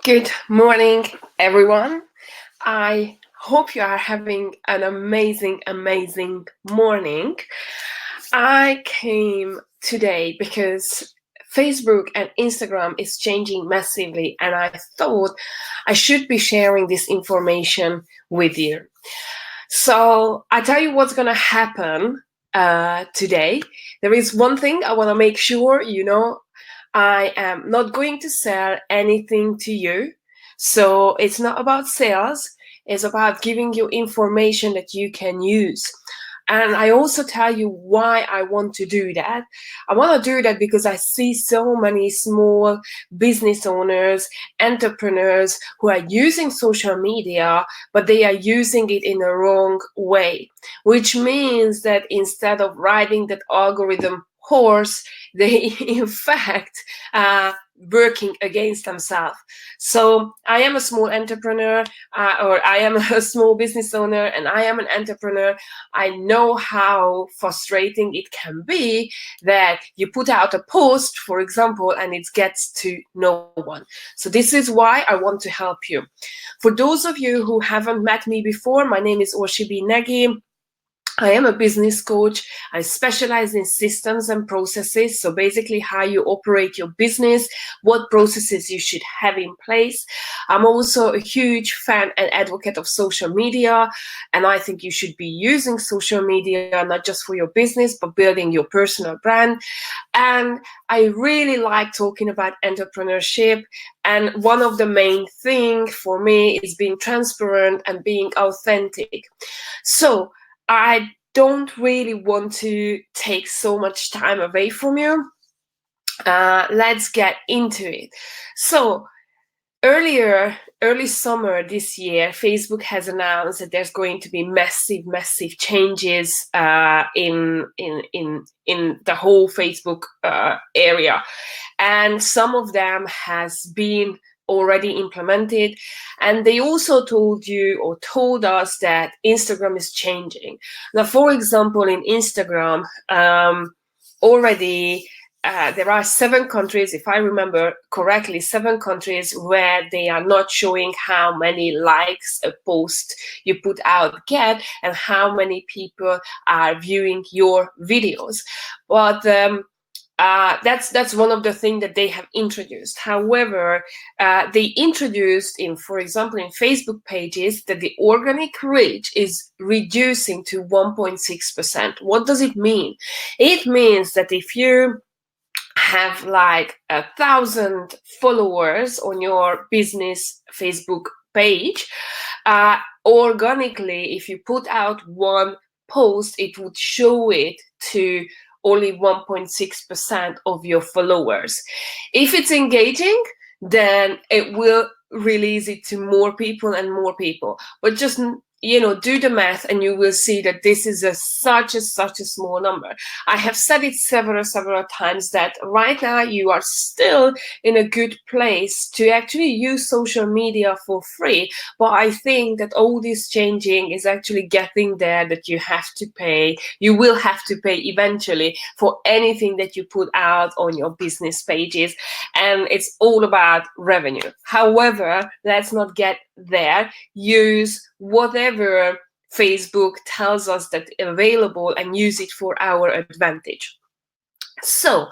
Good morning, everyone. I hope you are having an amazing morning. I came today because Facebook and Instagram is changing massively, and I thought I should be sharing this information with you. So I tell you what's gonna happen today. There is one thing I want to make sure you know. I am not going to sell anything to you. So it's not about sales, it's about giving you information that you can use. And I also tell you why I want to do that. I want to do that because I see so many small business owners, entrepreneurs who are using social media, but they are using it in a wrong way, which means that instead of riding that algorithm horse, they in fact working against themselves. So I am a small entrepreneur, or I am a small business owner, and I am an entrepreneur. I know how frustrating it can be that you put out a post, for example, and it gets to no one. So this is why I want to help you. For those of you who haven't met me before, my name is Orsi. I am a business coach. I specialize in systems and processes. So basically how you operate your business, what processes you should have in place. I'm also a huge fan and advocate of social media. And I think you should be using social media, not just for your business, but building your personal brand. And I really like talking about entrepreneurship. And one of the main things for me is being transparent and being authentic. So I don't really want to take so much time away from you. Let's get into it. So early summer this year, Facebook has announced that there's going to be massive changes in the whole Facebook area, and some of them has been already implemented, and they also told us that Instagram is changing. Now, for example, in Instagram, already there are 7 countries, if I remember correctly, 7 countries where they are not showing how many likes a post you put out get and how many people are viewing your videos. But that's one of the things that they have introduced. However, they introduced for example, in Facebook pages that the organic reach is reducing to 1.6%. What does it mean? It means that if you have like 1,000 followers on your business Facebook page, organically, if you put out one post, it would show it to only 1.6% of your followers. If it's engaging, then it will release it to more people and more people. But just do the math and you will see that this is such a small number. I have said it several times that right now you are still in a good place to actually use social media for free. But I think that all this changing is actually getting there, that you will have to pay eventually for anything that you put out on your business pages. And it's all about revenue. However, let's not get there. Use whatever Facebook tells us that available and use it for our advantage. So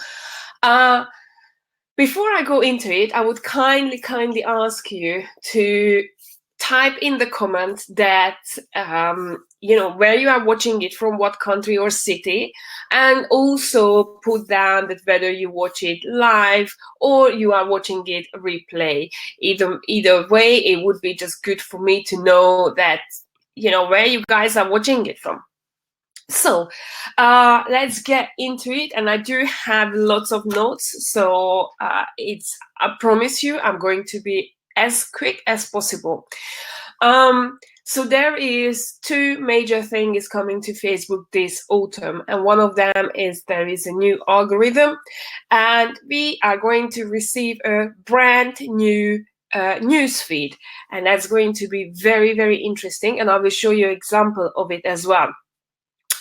before I go into it, I would kindly ask you to type in the comments that where you are watching it from, what country or city, and also put down that whether you watch it live or you are watching it replay. Either way, it would be just good for me to know that where you guys are watching it from. So let's get into it, and I do have lots of notes, so I promise you I'm going to be as quick as possible. So there is 2 major things coming to Facebook this autumn, and one of them is there is a new algorithm, and we are going to receive a brand new news feed, and that's going to be very interesting, and I will show you an example of it as well.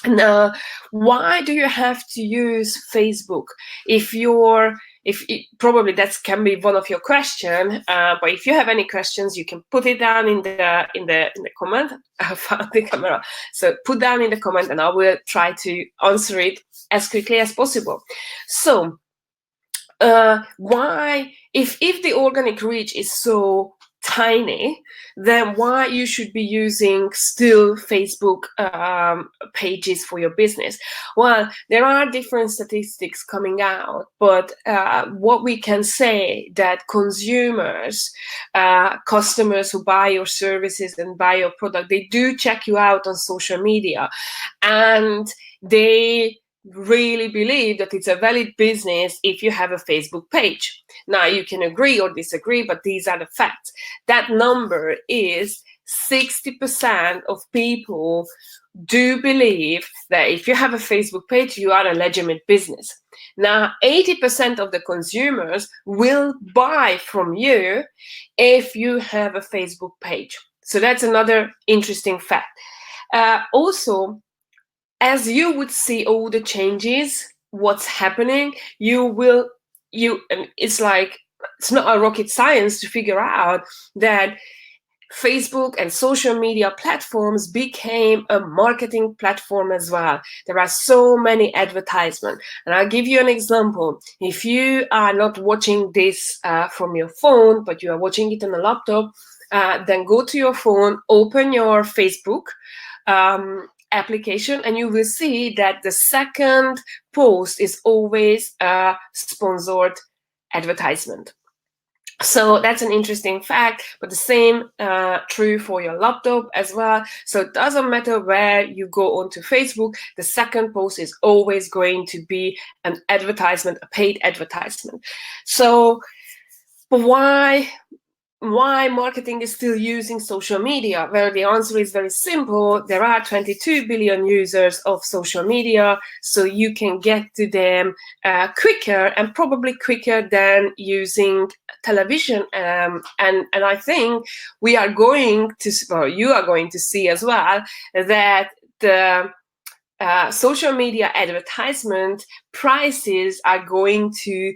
Now, why do you have to use Facebook if your probably that can be one of your questions, but if you have any questions, you can put it down in the comment. I found the camera, so put down in the comment, and I will try to answer it as quickly as possible. So, why, if the organic reach is so tiny, then why you should be using still Facebook pages for your business? Well, there are different statistics coming out, but what we can say that consumers, customers who buy your services and buy your product, they do check you out on social media, and they really believe that it's a valid business if you have a Facebook page. Now, you can agree or disagree, but these are the facts. That number is 60% of people do believe that if you have a Facebook page, you are a legitimate business. Now, 80% of the consumers will buy from you if you have a Facebook page. So that's another interesting fact. Also, as you would see all the changes, what's happening, it's like, it's not a rocket science to figure out that Facebook and social media platforms became a marketing platform as well. There are so many advertisements. And I'll give you an example. If you are not watching this from your phone, but you are watching it on a laptop, then go to your phone, open your Facebook application, and you will see that the second post is always a sponsored advertisement. So that's an interesting fact, but the same true for your laptop as well. So it doesn't matter where you go onto Facebook, the second post is always going to be an advertisement, a paid advertisement. So, but why marketing is still using social media? Well, the answer is very simple. There are 22 billion users of social media, so you can get to them quicker, and probably quicker than using television. And I think we are going to, well, you are going to see as well that the social media advertisement prices are going to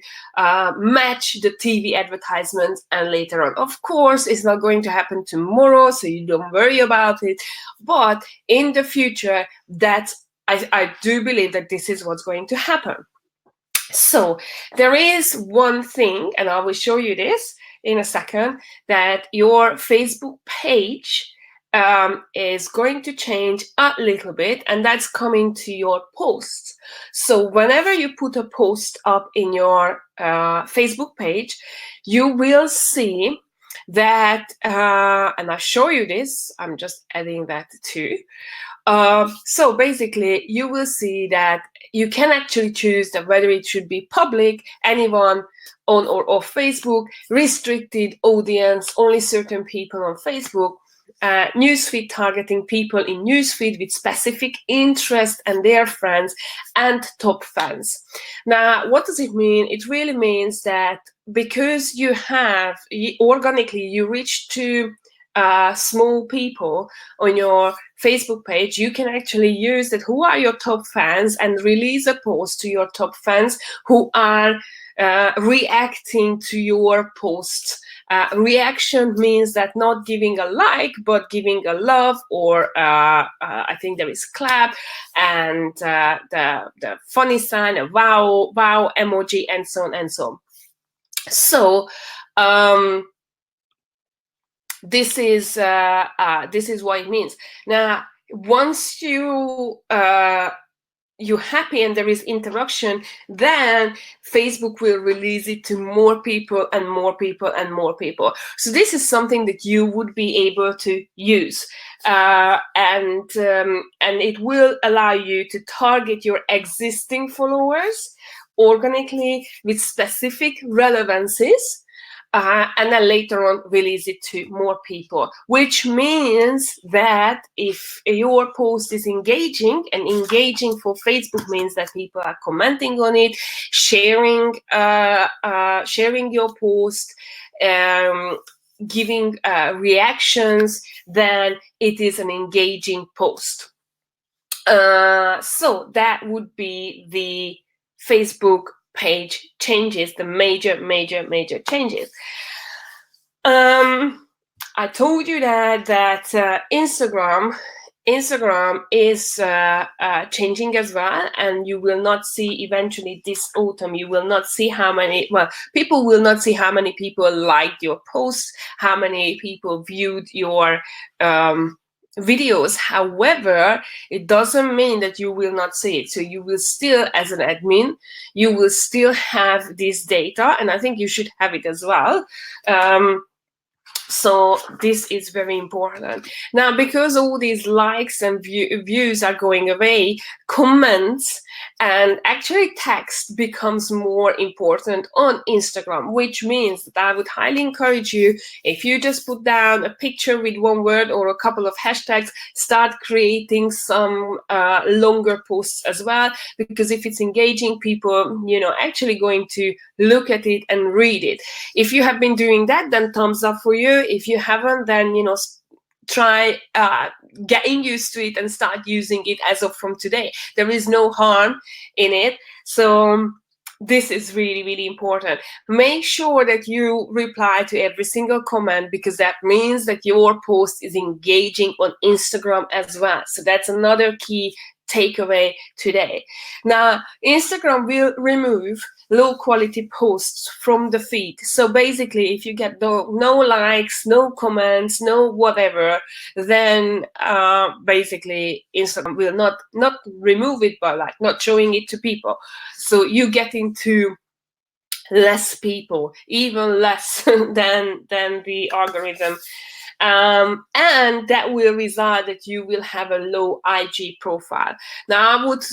match the TV advertisements, and later on. Of course, it's not going to happen tomorrow, so you don't worry about it. But in the future, I do believe that this is what's going to happen. So there is one thing, and I will show you this in a second, that your Facebook page is going to change a little bit, and that's coming to your posts. So whenever you put a post up in your Facebook page, you will see that, and I'll show you this, I'm just adding that too. So basically, you will see that you can actually choose that whether it should be public, anyone on or off Facebook, restricted audience, only certain people on Facebook, newsfeed targeting people in newsfeed with specific interest and their friends, and top fans. Now, what does it mean? It really means that because you have organically, you reach to small people on your Facebook page, you can actually use that who are your top fans and release a post to your top fans who are reacting to your posts. Reaction means that not giving a like, but giving a love, or I think there is clap, and the funny sign, a wow emoji, and so on and so on. So this is what it means. Now, once you're happy and there is interaction, then Facebook will release it to more people and more people and more people. So this is something that you would be able to use, and it will allow you to target your existing followers organically with specific relevancies. And then later on release it to more people, which means that if your post is engaging, and engaging for Facebook means that people are commenting on it, sharing your post, giving reactions, then it is an engaging post. So that would be the Facebook page changes, the major changes. I told you that Instagram is changing as well, and you will not see eventually this autumn. You will not see how many. Well, people will not see how many people liked your posts, how many people viewed your videos. However, it doesn't mean that you will not see it. So you will still, as an admin, you will still have this data, and I think you should have it as well. So this is very important. Now, because all these likes and views are going away, comments and actually text becomes more important on Instagram, which means that I would highly encourage you, if you just put down a picture with one word or a couple of hashtags, start creating some longer posts as well, because if it's engaging, people, actually going to look at it and read it. If you have been doing that, then thumbs up for you. If you haven't, then try getting used to it and start using it as of from today. There is no harm in it. So this is really important. Make sure that you reply to every single comment, because that means that your post is engaging on Instagram as well. So that's another key takeaway today. Now, Instagram will remove low quality posts from the feed. So basically, if you get no likes, no comments, no whatever, then basically Instagram will not remove it, but like not showing it to people. So you get into less people, even less than the algorithm. And that will result that you will have a low IG profile. Now, I would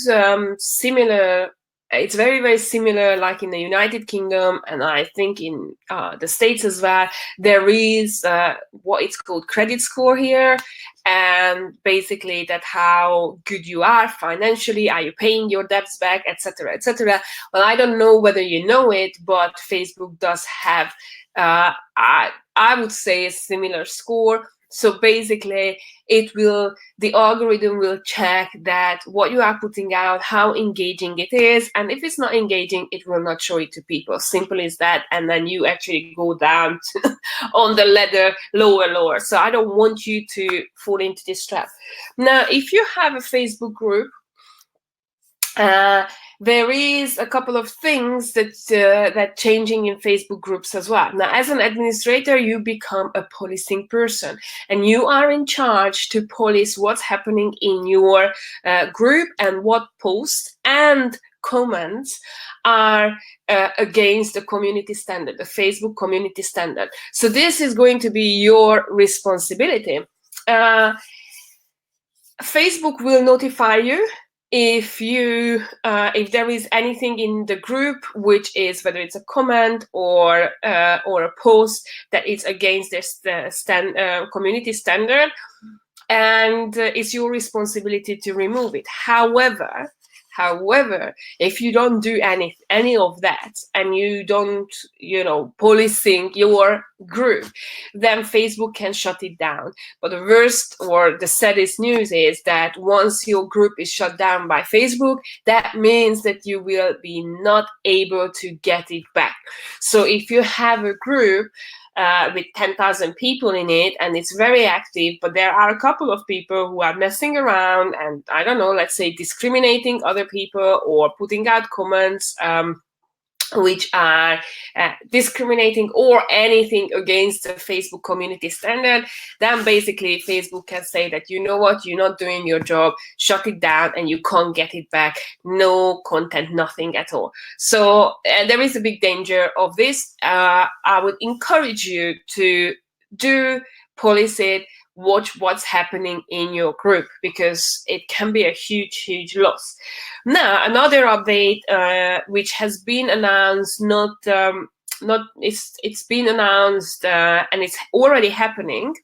it's very similar, like in the United Kingdom, and I think in the States as well. There is what it's called credit score here, and basically that how good you are financially, are you paying your debts back, etc., etc. Well, I don't know whether you know it, but Facebook does have I would say a similar score. So basically, the algorithm will check that what you are putting out, how engaging it is, and if it's not engaging, it will not show it to people. Simple as that. And then you actually go down on the ladder lower. So I don't want you to fall into this trap. Now, if you have a Facebook group, there is a couple of things that changing in Facebook groups as well. Now, as an administrator, you become a policing person, and you are in charge to police what's happening in your group and what posts and comments are against the community standard, the Facebook community standard. So this is going to be your responsibility. Facebook will notify you if there is anything in the group which is, whether it's a comment or a post that is against the community standard, and it's your responsibility to remove it. However, if you don't do any of that, and you don't, policing your group, then Facebook can shut it down. But the worst or the saddest news is that once your group is shut down by Facebook, that means that you will be not able to get it back. So if you have a group with 10,000 people in it, and it's very active, but there are a couple of people who are messing around and, I don't know, let's say discriminating other people or putting out comments which are discriminating or anything against the Facebook community standard, then basically Facebook can say that, you know what, you're not doing your job, shut it down, and you can't get it back. No content, nothing at all. So there is a big danger of this. I would encourage you to police it, watch what's happening in your group, because it can be a huge loss. Now, another update which has been announced, it's been announced and it's already happening,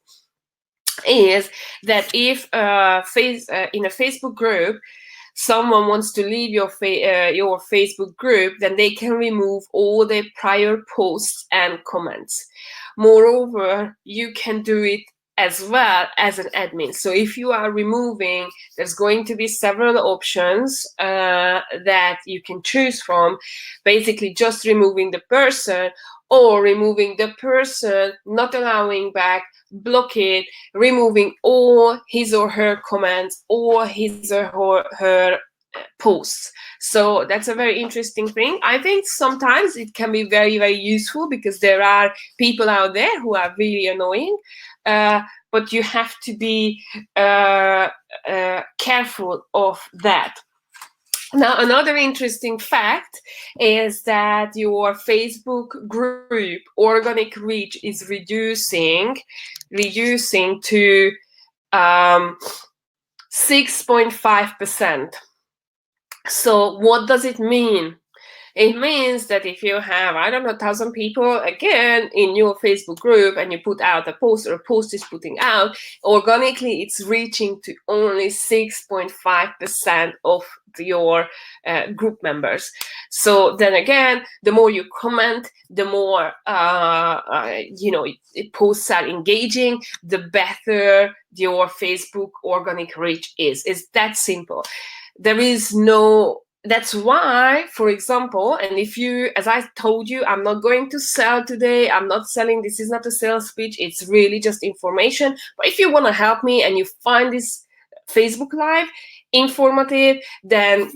is that if in a Facebook group someone wants to leave your Facebook group, then they can remove all the prior posts and comments. Moreover, you can do it as well as an admin. So if you are removing, there's going to be several options that you can choose from. Basically just removing the person, or removing the person, not allowing back, block it, removing all his or her comments or his or her posts. So that's a very interesting thing. I think sometimes it can be very, very useful, because there are people out there who are really annoying, but you have to be careful of that. Now, another interesting fact is that your Facebook group organic reach is reducing to 6.5%. So what does it mean? It means that if you have, I don't know, 1,000 people again in your Facebook group, and you put out a post, or a post is putting out, organically it's reaching to only 6.5% of your group members. So then again, the more you comment, the more posts are engaging, the better your Facebook organic reach is. It's that simple. There is no. That's why, for example, and if you, as I told you, I'm not going to sell today. I'm not selling. This is not a sales speech. It's really just information. But if you want to help me and you find this Facebook Live informative, then,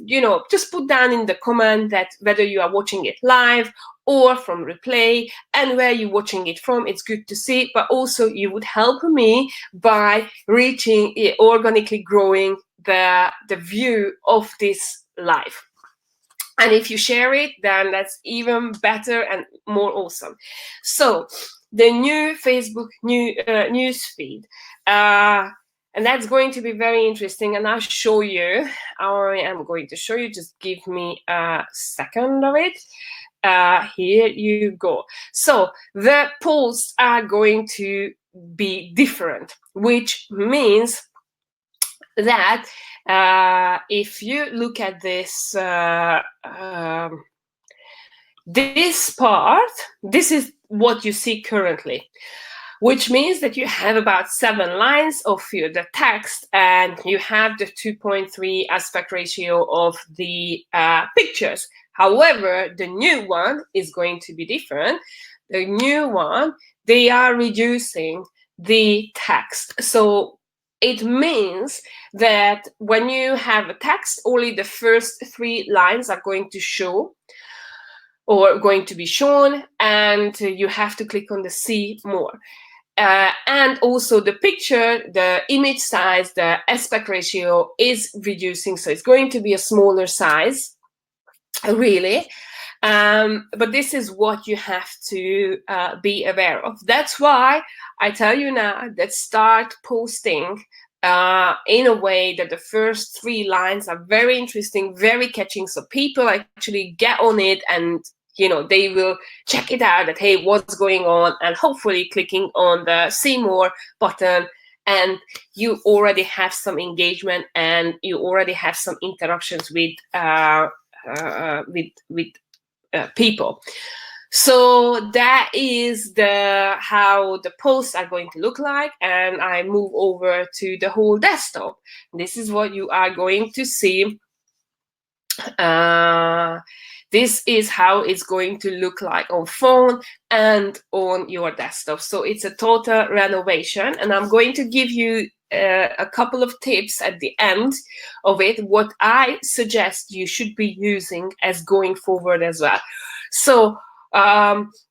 just put down in the comment that whether you are watching it live or from replay, and where you're watching it from. It's good to see, but also you would help me by reaching, organically growing the view of this live. And if you share it, then that's even better and more awesome. So the new Facebook news feed, and that's going to be very interesting, and I'll show you. I am going to show you. Just give me a second of it. Here you go. So the posts are going to be different, which means that if you look at this this part, this is what you see currently, which means that you have about 7 lines of the text, and you have the 2.3 aspect ratio of the pictures. However, the new one is going to be different. The new one, they are reducing the text. So it means that when you have a text, only the first 3 lines are going to show, or going to be shown, and you have to click on the see more. And also the picture, the image size, the aspect ratio is reducing, so it's going to be a smaller size, really. But this is what you have to be aware of. That's why I tell you now that start posting in a way that the first 3 lines are very interesting, very catching, so people actually get on it, and they will check it out, that hey, what's going on, and hopefully clicking on the see more button, and you already have some engagement, and you already have some interactions with people. So that is how the posts are going to look like. And I move over to the whole desktop. This is what you are going to see. This is how it's going to look like on phone and on your desktop. So it's a total renovation, and I'm going to give you a couple of tips at the end of it, what I suggest you should be using as going forward as well. So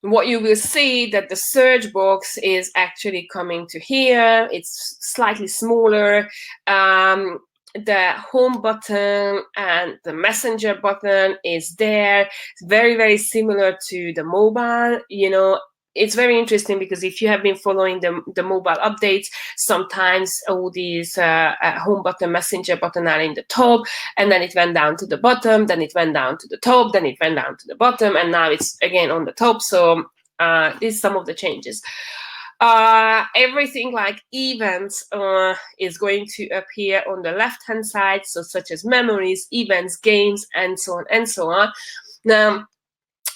what you will see, that the search box is actually coming to here. It's slightly smaller. The home button and the messenger button is there. It's very, very similar to the mobile. It's very interesting, because if you have been following the mobile updates, sometimes all these home button, messenger button are in the top, and then it went down to the bottom, then it went down to the top, then it went down to the bottom, and now it's again on the top. So these are some of the changes. Everything like events is going to appear on the left hand side, so such as memories, events, games, and so on and so on. Now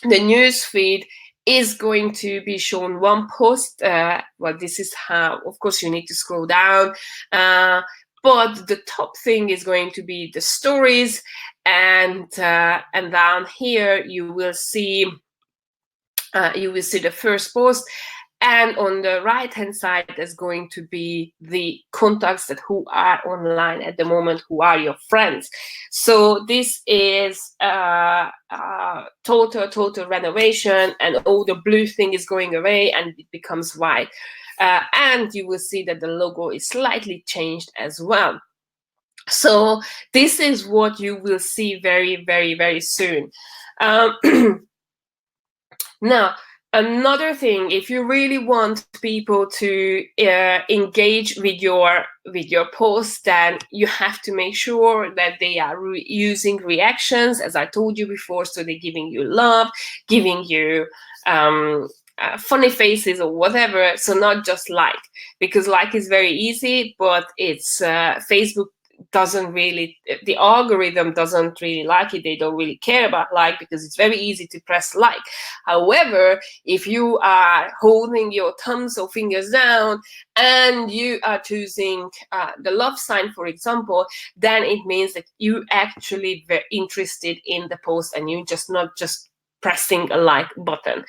the news feed is going to be shown one post. Well, this is how, of course, you need to scroll down. But the top thing is going to be the stories, and down here you will see the first post, and on the right hand side is going to be the contacts that who are online at the moment, who are your friends. So this is total renovation, and all the blue thing is going away and it becomes white. And you will see that the logo is slightly changed as well. So this is what you will see very, very, very soon. Now, another thing, if you really want people to engage with your post, then you have to make sure that they are using reactions, as I told you before. So they're giving you love, giving you funny faces or whatever. So not just like, because like is very easy, but it's Facebook doesn't really, the algorithm doesn't really like it. They don't really care about like, because it's very easy to press like. However, if you are holding your thumbs or fingers down and you are choosing the love sign, for example, then it means that you actually very interested in the post and you just not just pressing a like button.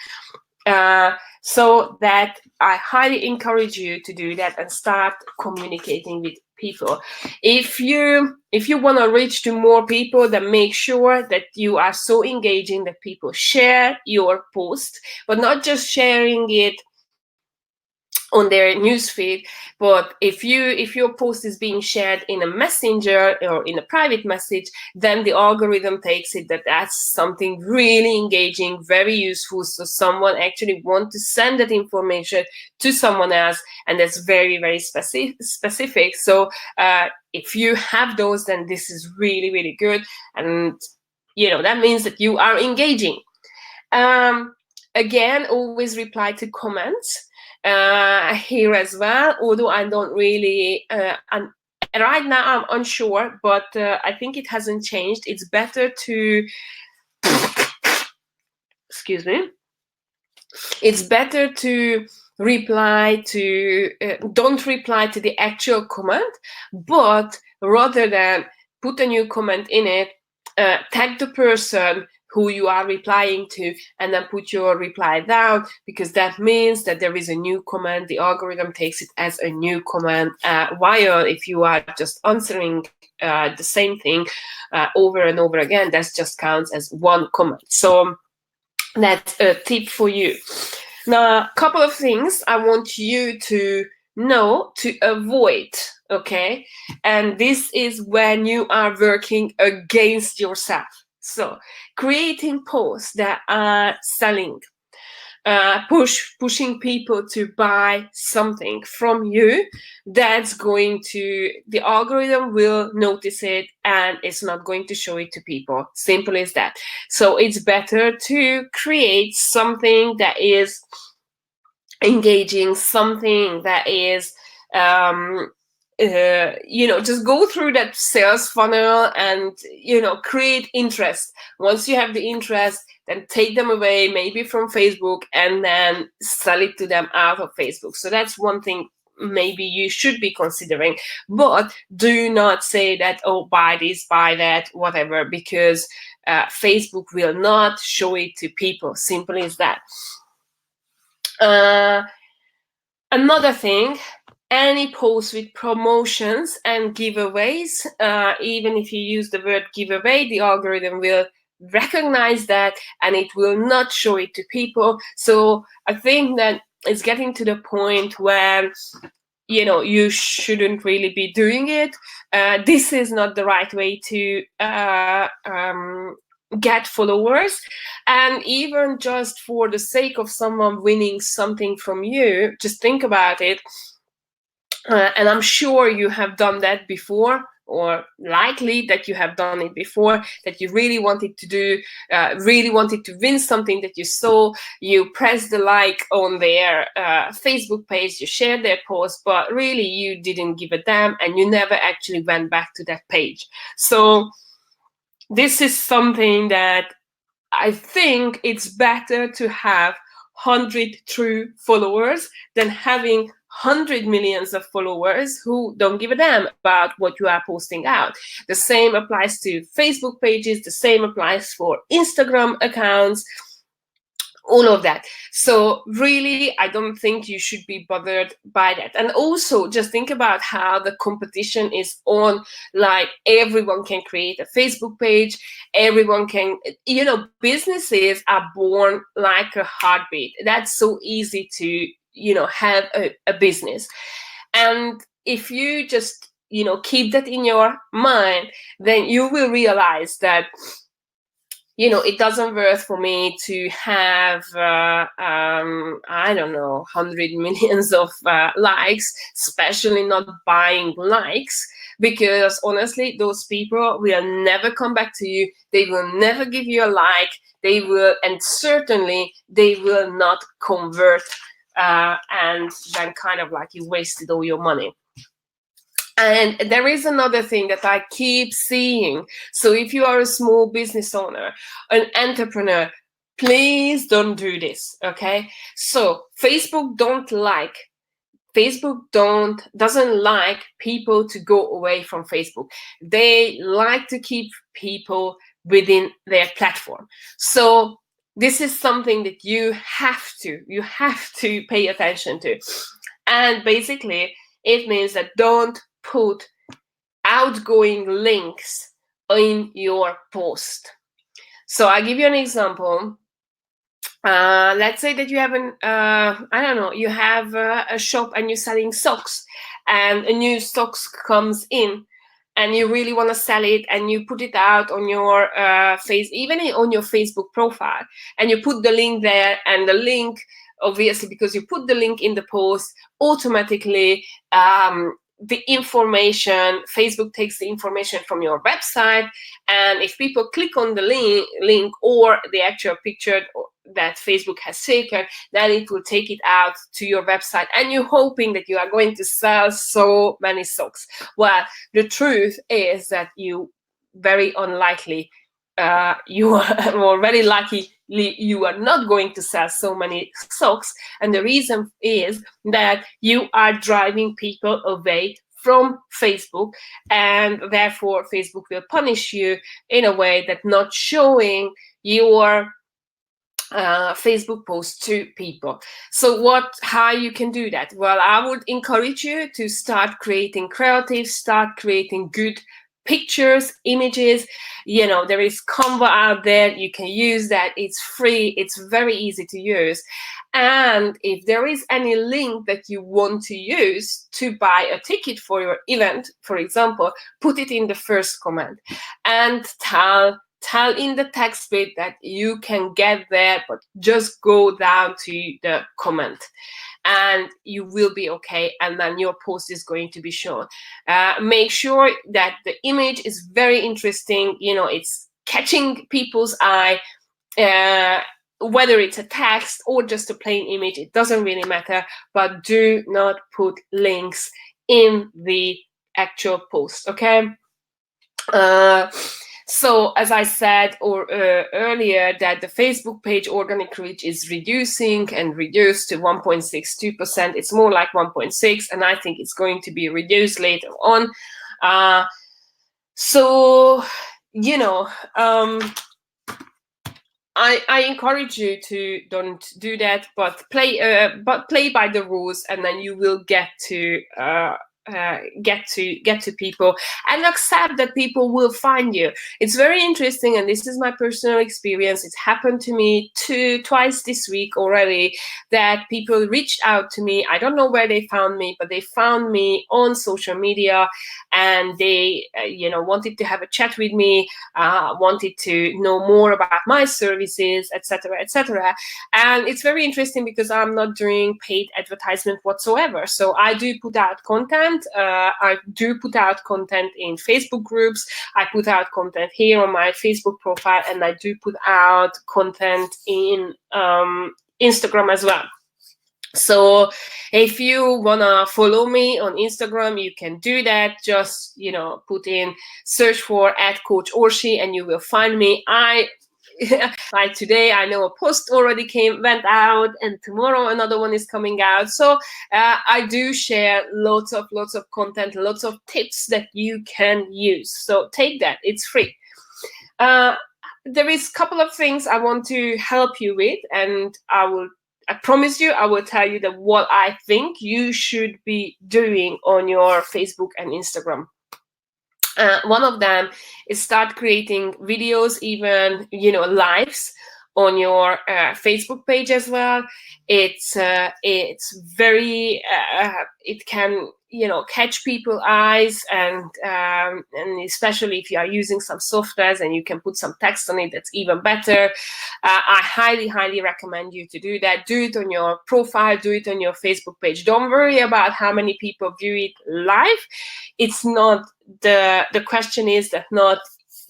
So that I highly encourage you to do that and start communicating with people. If you want to reach to more people, then make sure that you are so engaging that people share your post, but not just sharing it on their newsfeed, but if your post is being shared in a messenger or in a private message, then the algorithm takes it that that's something really engaging, very useful, so someone actually want to send that information to someone else, and that's very, very specific. So if you have those, then this is really, really good, and that means that you are engaging. Again, always reply to comments here as well, although I don't really right now I'm unsure, but I think it hasn't changed. It's better to excuse me, it's better to reply to don't reply to the actual comment, but rather than put a new comment in it, tag the person who you are replying to, and then put your reply down, because that means that there is a new comment. The algorithm takes it as a new comment, while if you are just answering the same thing over and over again, that just counts as one comment. So that's a tip for you. Now, a couple of things I want you to know to avoid, okay? And this is when you are working against yourself. So creating posts that are selling, pushing people to buy something from you, that's going to, the algorithm will notice it and it's not going to show it to people. Simple as that. So it's better to create something that is engaging, something that is just go through that sales funnel and create interest. Once you have the interest, then take them away, maybe from Facebook, and then sell it to them out of Facebook. So that's one thing maybe you should be considering. But do not say that, oh, buy this, buy that, whatever, because Facebook will not show it to people. Simple as that. Another thing, any post with promotions and giveaways, even if you use the word giveaway, the algorithm will recognize that and it will not show it to people. So I think that it's getting to the point where you shouldn't really be doing it. This is not the right way to get followers. And even just for the sake of someone winning something from you, just think about it. And I'm sure you have done that before, or likely that you have done it before, that you really wanted to do, really wanted to win something that you saw, you pressed the like on their Facebook page, you shared their post, but really you didn't give a damn and you never actually went back to that page. So this is something that I think it's better to have 100 true followers than having 100 millions of followers who don't give a damn about what you are posting out. The same applies to Facebook pages, the same applies for Instagram accounts, all of that. So really, I don't think you should be bothered by that. And also just think about how the competition is on. Like, everyone can create a Facebook page, everyone can, businesses are born like a heartbeat. That's so easy to, have a business. And if you just, keep that in your mind, then you will realize that it doesn't worth for me to have, I don't know, 100 millions of likes, especially not buying likes, because honestly, those people will never come back to you. They will never give you a like. They will, and certainly they will not convert, and then kind of like you wasted all your money. And there is another thing that I keep seeing. So if you are a small business owner, an entrepreneur, please don't do this, okay? So Facebook doesn't like people to go away from Facebook. They like to keep people within their platform. So this is something that you have to pay attention to. And basically, it means that don't put outgoing links in your post. So I'll give you an example. Let's say that you have you have a shop and you're selling socks, and a new socks comes in, and you really want to sell it, and you put it out on your even on your Facebook profile, and you put the link there, and the link, obviously, because you put the link in the post, automatically the information, Facebook takes the information from your website, and if people click on the link or the actual picture that Facebook has taken, then it will take it out to your website, and you're hoping that you are going to sell so many socks. Well, the truth is that you very unlikely, you are, or very lucky, you are not going to sell so many socks, and the reason is that you are driving people away from Facebook, and therefore Facebook will punish you in a way that not showing your Facebook posts to people. So how you can do that? Well, I would encourage you to start creating creative, start creating good pictures, images. There is Canva out there. You can use that. It's free. It's very easy to use. And if there is any link that you want to use to buy a ticket for your event, for example, put it in the first comment and tell in the text bit that you can get there, but just go down to the comment and you will be okay, and then your post is going to be shown. Make sure that the image is very interesting, it's catching people's eye, whether it's a text or just a plain image, it doesn't really matter, but do not put links in the actual post, okay? So as I said earlier, that the Facebook page organic reach is reduced to 1.62%. It's more like 1.6, and I think it's going to be reduced later on. I encourage you to don't do that, but play by the rules, and then you will get to people and accept that people will find you. It's very interesting, and this is my personal experience. It's happened to me twice this week already, that people reached out to me. I don't know where they found me, but they found me on social media, and they wanted to have a chat with me, wanted to know more about my services, etc., etc. And it's very interesting because I'm not doing paid advertisement whatsoever. So I do put out content. I do put out content in Facebook groups. I put out content here on my Facebook profile, and I do put out content in Instagram as well. So if you wanna follow me on Instagram, you can do that. Just put in, search for @Coach Orsi, and you will find me. Like today, I know a post already went out, and tomorrow another one is coming out. So I do share lots of content, lots of tips that you can use. So take that; it's free. There is a couple of things I want to help you with, and I promise you, I will tell you that what I think you should be doing on your Facebook and Instagram. One of them is start creating videos, even lives on your Facebook page as well. It's very it can catch people's eyes, and especially if you are using some softwares and you can put some text on it, that's even better. I highly recommend you to do that. Do it on your profile, do it on your Facebook page. Don't worry about how many people view it live. It's not the question is that not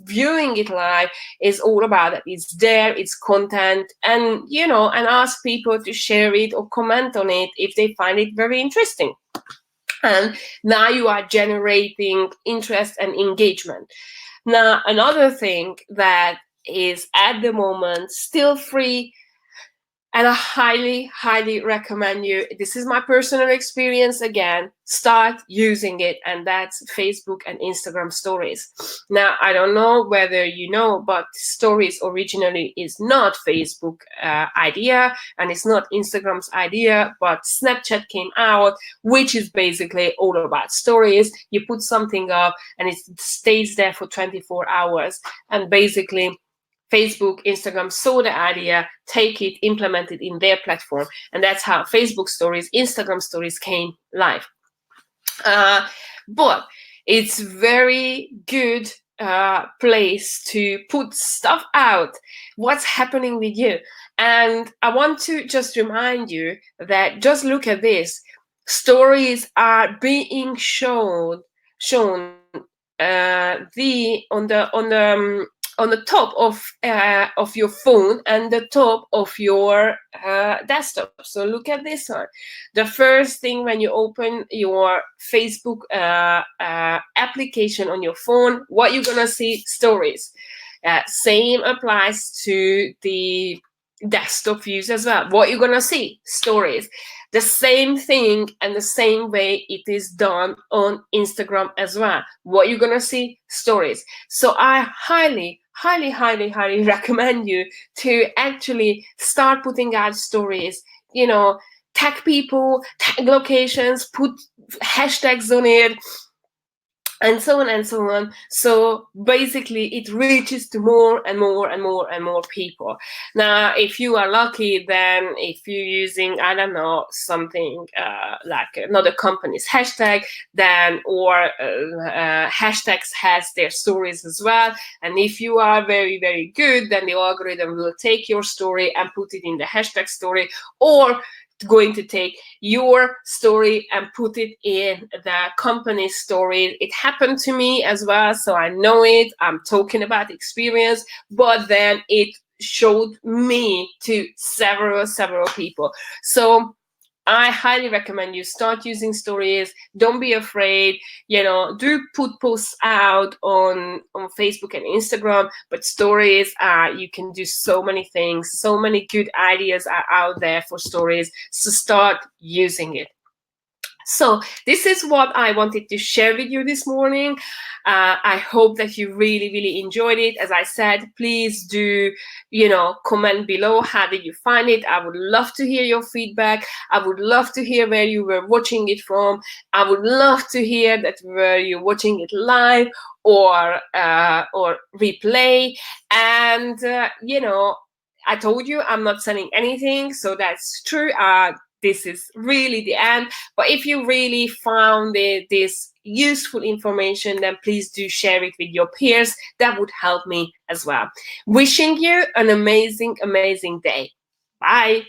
viewing it live is all about that it's there, it's content, and and ask people to share it or comment on it if they find it very interesting. And now you are generating interest and engagement. Now, another thing that is at the moment still free, and I highly recommend you, this is my personal experience again, start using it, and that's Facebook and Instagram stories. Now, I don't know whether you know, but stories originally is not Facebook idea, and it's not Instagram's idea, but Snapchat came out, which is basically all about stories. You put something up and it stays there for 24 hours, and basically Facebook, Instagram saw the idea, take it, implement it in their platform, and that's how Facebook stories, Instagram stories came live. But it's very good place to put stuff out, what's happening with you. And I want to just remind you that just look at this. Stories are being shown on the top of your phone and the top of your desktop. So look at this one. The first thing when you open your Facebook application on your phone, what you're gonna see? Stories. Same applies to the desktop views as well. What you're gonna see? Stories. The same thing and the same way it is done on Instagram as well. What you're gonna see? Stories. So I highly recommend you to actually start putting out stories. Tag people, tag locations, put hashtags on it, and so on and so on. So basically it reaches to more and more people. Now, if you are lucky, then if you're using, I don't know, something like another company's hashtag, then or hashtags has their stories as well. And if you are very good, then the algorithm will take your story and put it in the hashtag story, or going to take your story and put it in the company's story. It happened to me as well, so I know it. I'm talking about experience, but then it showed me to several people. So I highly recommend you start using stories. Don't be afraid. Do put posts out on Facebook and Instagram, but stories, you can do so many things. So many good ideas are out there for stories. So start using it. So this is what I wanted to share with you this morning. I hope that you really enjoyed it. As I said, please do, comment below. How did you find it? I would love to hear your feedback. I would love to hear where you were watching it from. I would love to hear that where you're watching it live or replay. And, I told you I'm not selling anything, so that's true. This is really the end. But if you really found this useful information, then please do share it with your peers. That would help me as well. Wishing you an amazing day. Bye.